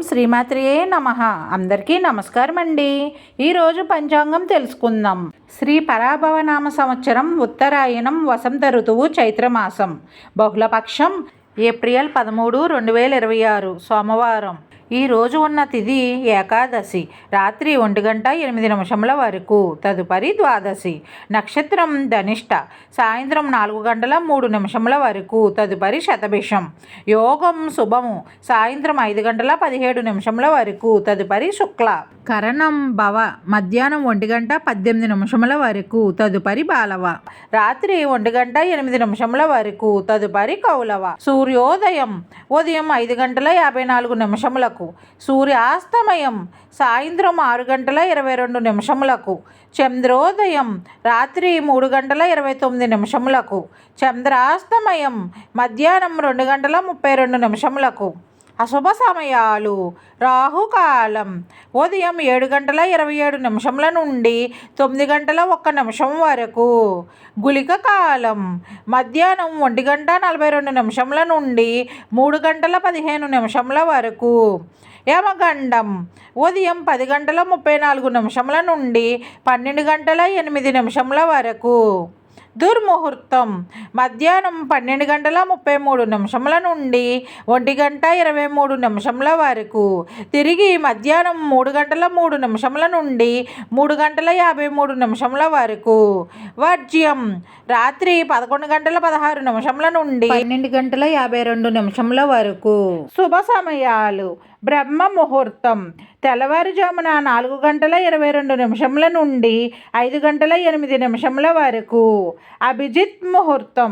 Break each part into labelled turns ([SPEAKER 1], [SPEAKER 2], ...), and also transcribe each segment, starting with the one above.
[SPEAKER 1] శ్రీమాత్రియే నమః. అందరికీ నమస్కారం అండి. ఈరోజు పంచాంగం తెలుసుకుందాం. శ్రీ పరాభవనామ సంవత్సరం, ఉత్తరాయణం, వసంత ఋతువు, చైత్రమాసం, బహుళపక్షం, ఏప్రిల్ 13, 2026 సోమవారం. ఈ రోజు ఉన్న తిథి ఏకాదశి, రాత్రి 1:08 వరకు, తదుపరి ద్వాదశి. నక్షత్రం ధనిష్ట, సాయంత్రం 4:03 వరకు, తదుపరి శతభిషం. యోగం శుభము, సాయంత్రం 5:17 వరకు, తదుపరి శుక్ల. కరణం భవ, మధ్యాహ్నం 1:18 వరకు, తదుపరి బాలవ. రాత్రి 1:08 వరకు, తదుపరి కౌలవ. సూర్యోదయం ఉదయం 5:54 సూర్యాస్తమయం సాయంత్రం 6:22 చంద్రోదయం రాత్రి 3:29 చంద్రాస్తమయం మధ్యాహ్నం 2:32 అశుభ సమయాలు. రాహుకాలం ఉదయం 7:27 నుండి 9:01 వరకు. గుళిక కాలం మధ్యాహ్నం 1:42 నుండి 3:15 వరకు. యమగండం ఉదయం 10:34 నుండి 12:08 వరకు. దుర్ముహూర్తం మధ్యాహ్నం 12:33 నుండి 1:23 వరకు. తిరిగి మధ్యాహ్నం 3:03 నుండి 3:53 వరకు. వర్జ్యం రాత్రి 11:16 నుండి 12:52 వరకు. శుభ సమయాలు. బ్రహ్మ ముహూర్తం తెల్లవారుజామున 4:22 నుండి 5:08 వరకు. అభిజిత్ ముహూర్తం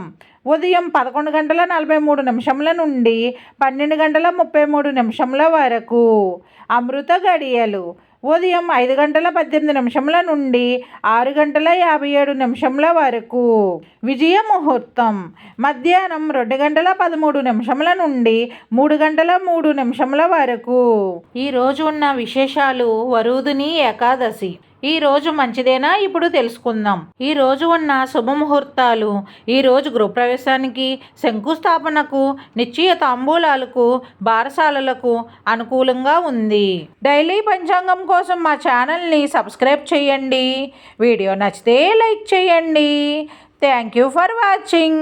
[SPEAKER 1] ఉదయం 11:43 నుండి 12:33 వరకు. అమృత గడియలు ఉదయం 5:18 నుండి 6:57 వరకు. విజయ ముహూర్తం మధ్యాహ్నం 2:13 నుండి 3:03 వరకు. ఈరోజు ఉన్న విశేషాలు. వరుదిని ఏకాదశి. ఈ రోజు మంచిదేనా? ఇప్పుడు తెలుసుకుందాం. ఈ రోజు ఉన్న శుభముహూర్తాలు. ఈరోజు గృహప్రవేశానికి, శంకుస్థాపనకు, నిశ్చయ తాంబూలాలకు, బారసాలలకు అనుకూలంగా ఉంది. డైలీ పంచాంగం కోసం మా ఛానల్ని సబ్స్క్రైబ్ చేయండి. వీడియో నచ్చితే లైక్ చేయండి. Thank you for watching.